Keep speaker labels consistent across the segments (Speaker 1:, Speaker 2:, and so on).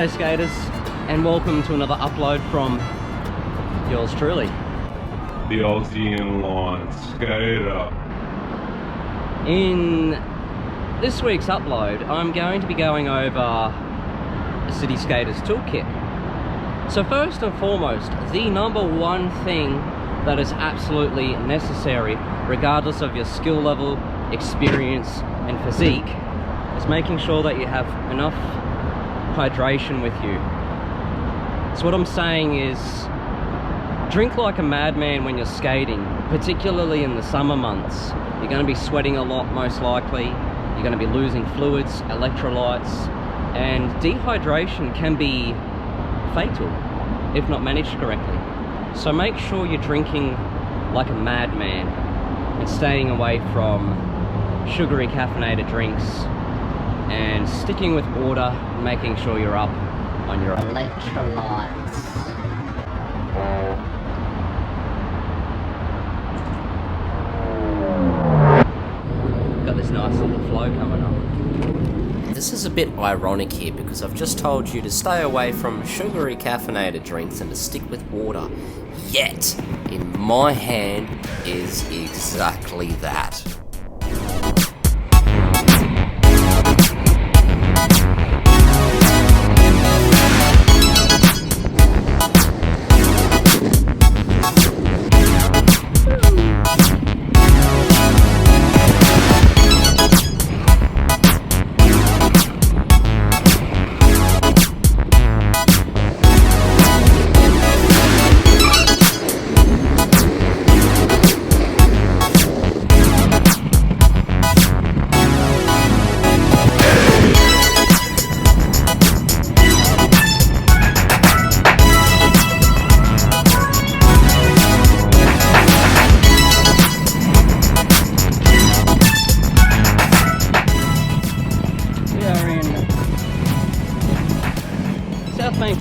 Speaker 1: G'day skaters, and welcome to another upload from yours truly,
Speaker 2: the Aussie Inline Skater.
Speaker 1: In this week's upload, I'm going to be going over a City Skater's Toolkit. So first and foremost, the number one thing that is absolutely necessary, regardless of your skill level, experience and physique, is making sure that you have enough hydration with you. So what I'm saying is, drink like a madman when you're skating, particularly in the summer months. You're going to be sweating a lot, most likely. You're going to be losing fluids, electrolytes, and dehydration can be fatal if not managed correctly. So make sure you're drinking like a madman and staying away from sugary caffeinated drinks and sticking with water, making sure you're up on your
Speaker 3: electrolytes.
Speaker 1: Got this nice little flow coming up.
Speaker 4: This is a bit ironic here because I've just told you to stay away from sugary caffeinated drinks and to stick with water. Yet, in my hand is exactly that.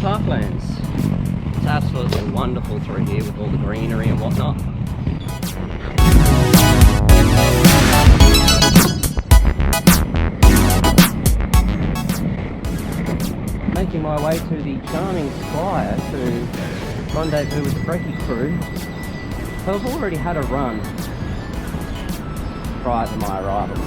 Speaker 1: Parklands. It's absolutely wonderful through here with all the greenery and whatnot. Making my way to the charming Spire to rendezvous with the Brekkie crew. So I've already had a run prior to my arrival.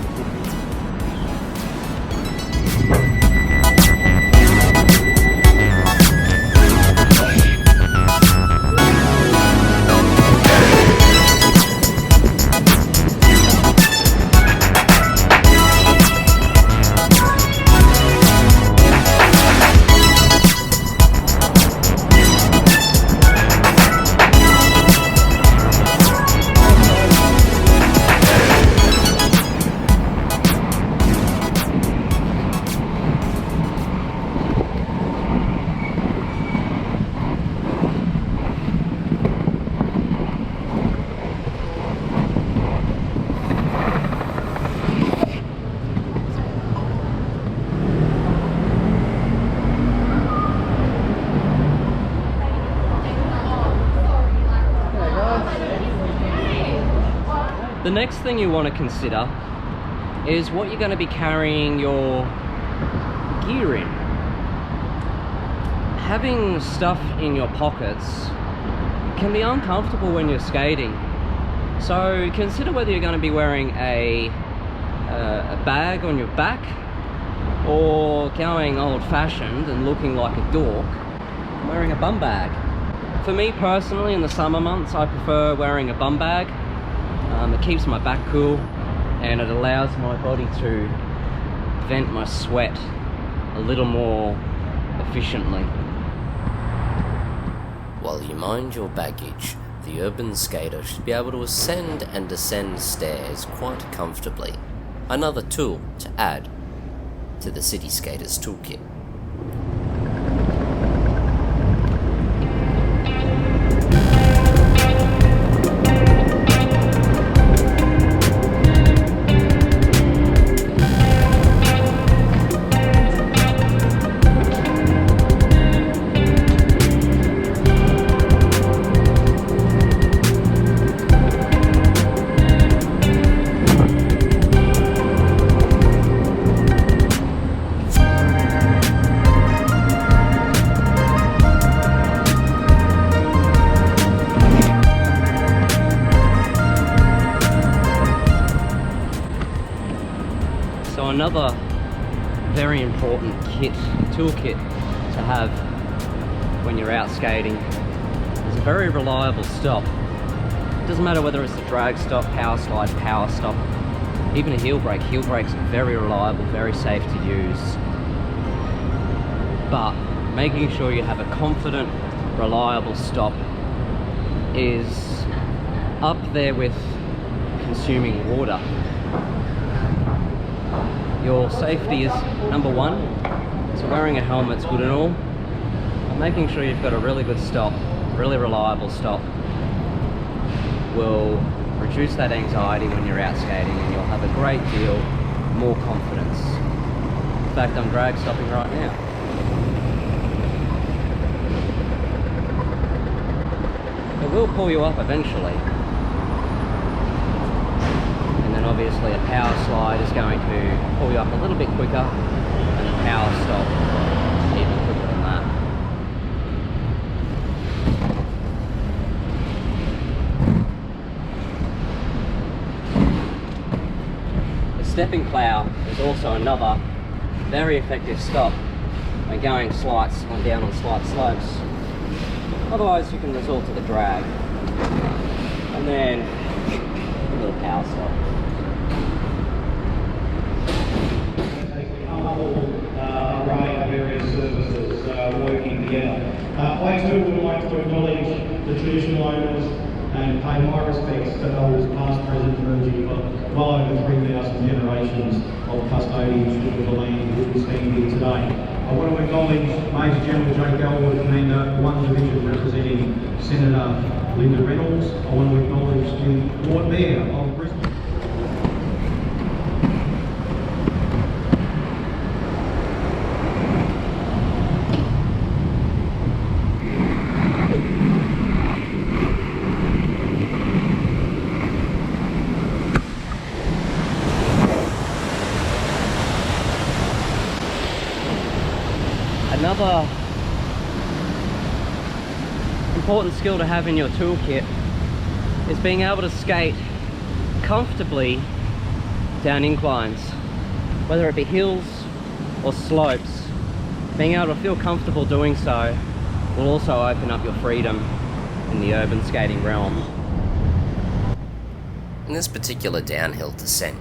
Speaker 1: The next thing you want to consider is what you're going to be carrying your gear in. Having stuff in your pockets can be uncomfortable when you're skating. So consider whether you're going to be wearing a bag on your back or going old-fashioned and looking like a dork, wearing a bum bag. For me personally, in the summer months, I prefer wearing a bum bag. It keeps my back cool and it allows my body to vent my sweat a little more efficiently.
Speaker 4: While you mind your baggage, the urban skater should be able to ascend and descend stairs quite comfortably. Another tool to add to the City Skater's Toolkit.
Speaker 1: So another very important toolkit to have when you're out skating is a very reliable stop. It doesn't matter whether it's a drag stop, power slide, power stop, even a heel brake. Heel brakes are very reliable, very safe to use. But making sure you have a confident, reliable stop is up there with consuming water. Your safety is number one, so wearing a helmet's good and all. But making sure you've got a really good stop, really reliable stop, will reduce that anxiety when you're out skating, and you'll have a great deal more confidence. In fact, I'm drag stopping right now. It will pull you up eventually. And then obviously a power slide is going to pull you up a little bit quicker, and a power stop even quicker than that. The stepping plow is also another very effective stop when going slights on down on slight slopes. Otherwise you can resort to the drag and then a little power stop.
Speaker 3: Array of various services working together. I too would like to acknowledge the traditional owners and pay my respects to those past, present, emerging for well over 3,000 generations of custodians of the land that we stand here today. I want to acknowledge Major General Jake Elwood, Commander 1 Division representing Senator Linda Reynolds. I want to acknowledge the Lord Mayor of Brisbane.
Speaker 1: Another important skill to have in your toolkit is being able to skate comfortably down inclines, whether it be hills or slopes. Being able to feel comfortable doing so will also open up your freedom in the urban skating realm.
Speaker 4: In this particular downhill descent,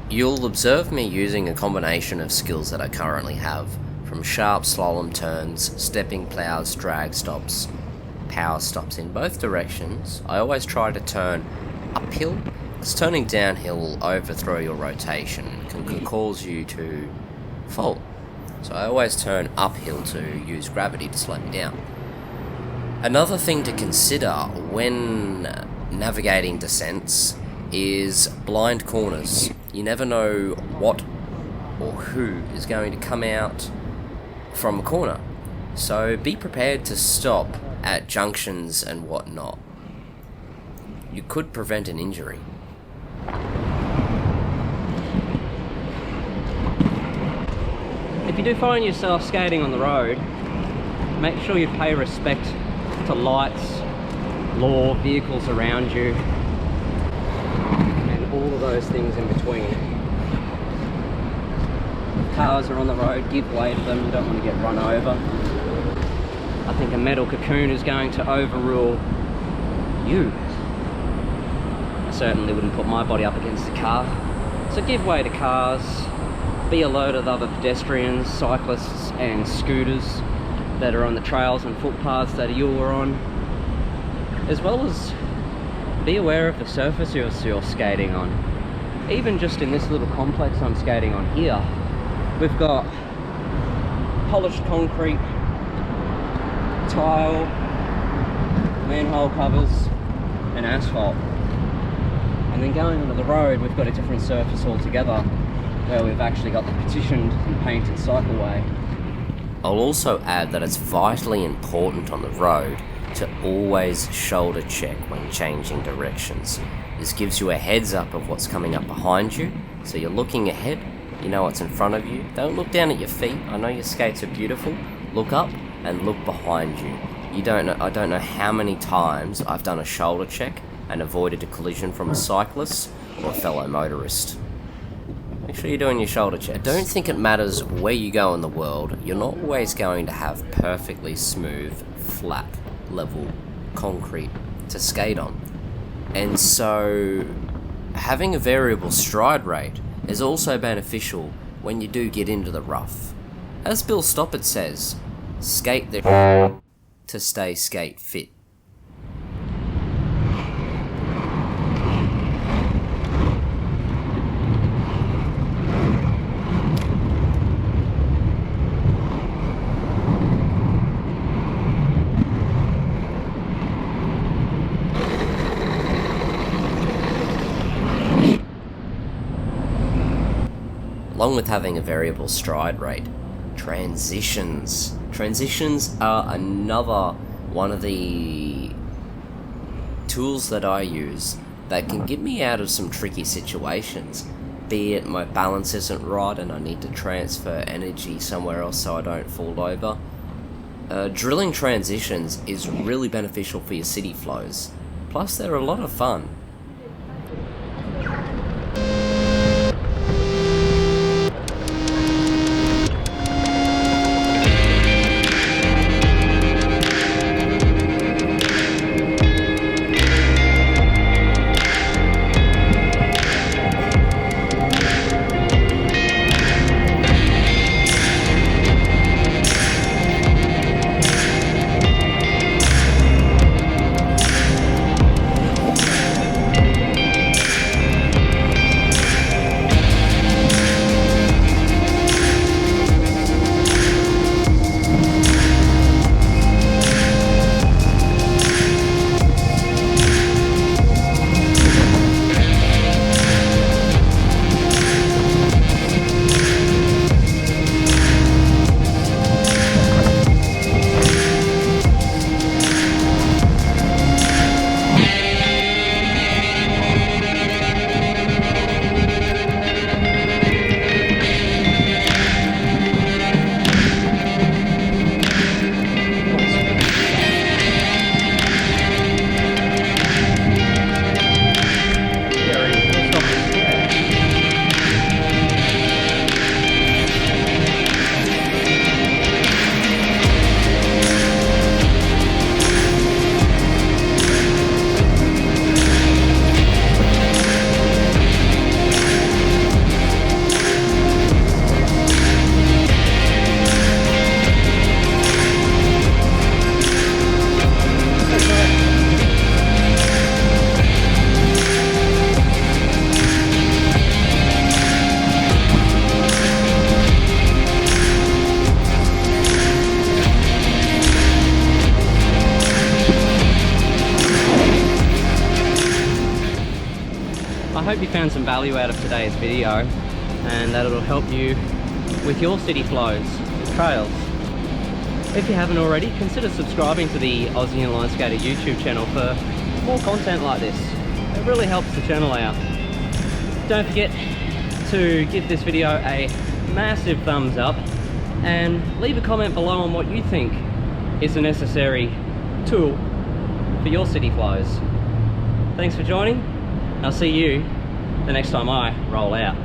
Speaker 4: you'll observe me using a combination of skills that I currently have, from sharp slalom turns, stepping plows, drag stops, power stops in both directions. I always try to turn uphill, because turning downhill will overthrow your rotation and can cause you to fall. So I always turn uphill to use gravity to slow me down. Another thing to consider when navigating descents is blind corners. You never know what or who is going to come out from a corner, so be prepared to stop at junctions and whatnot. You could prevent an injury.
Speaker 1: If you do find yourself skating on the road, make sure you pay respect to lights, law, vehicles around you, and all of those things in between. Cars are on the road, give way to them, you don't want to get run over. I think a metal cocoon is going to overrule you. I certainly wouldn't put my body up against a car. So give way to cars, be alert of other pedestrians, cyclists and scooters that are on the trails and footpaths that you are on, as well as be aware of the surface you're skating on. Even just in this little complex I'm skating on here, we've got polished concrete, tile, manhole covers and asphalt. And then going onto the road, we've got a different surface altogether, where we've actually got the petitioned and painted cycleway.
Speaker 4: I'll also add that it's vitally important on the road to always shoulder check when changing directions. This gives you a heads up of what's coming up behind you, so you're looking ahead, you know what's in front of you. Don't look down at your feet. I know your skates are beautiful. Look up and look behind you. I don't know how many times I've done a shoulder check and avoided a collision from a cyclist or a fellow motorist. Make sure you're doing your shoulder checks. I don't think it matters where you go in the world, you're not always going to have perfectly smooth, flat, level concrete to skate on. And so, having a variable stride rate is also beneficial when you do get into the rough. As Bill Stoppard says, skate the to stay skate fit. Along with having a variable stride rate, transitions. Transitions are another one of the tools that I use that can get me out of some tricky situations. Be it my balance isn't right and I need to transfer energy somewhere else so I don't fall over. Drilling transitions is really beneficial for your city flows. Plus they're a lot of fun.
Speaker 1: I hope you found some value out of today's video and that it'll help you with your city flows, trails. If you haven't already, consider subscribing to the Aussie Inline Skater YouTube channel for more content like this. It really helps the channel out. Don't forget to give this video a massive thumbs up and leave a comment below on what you think is a necessary tool for your city flows. Thanks for joining. I'll see you the next time I roll out.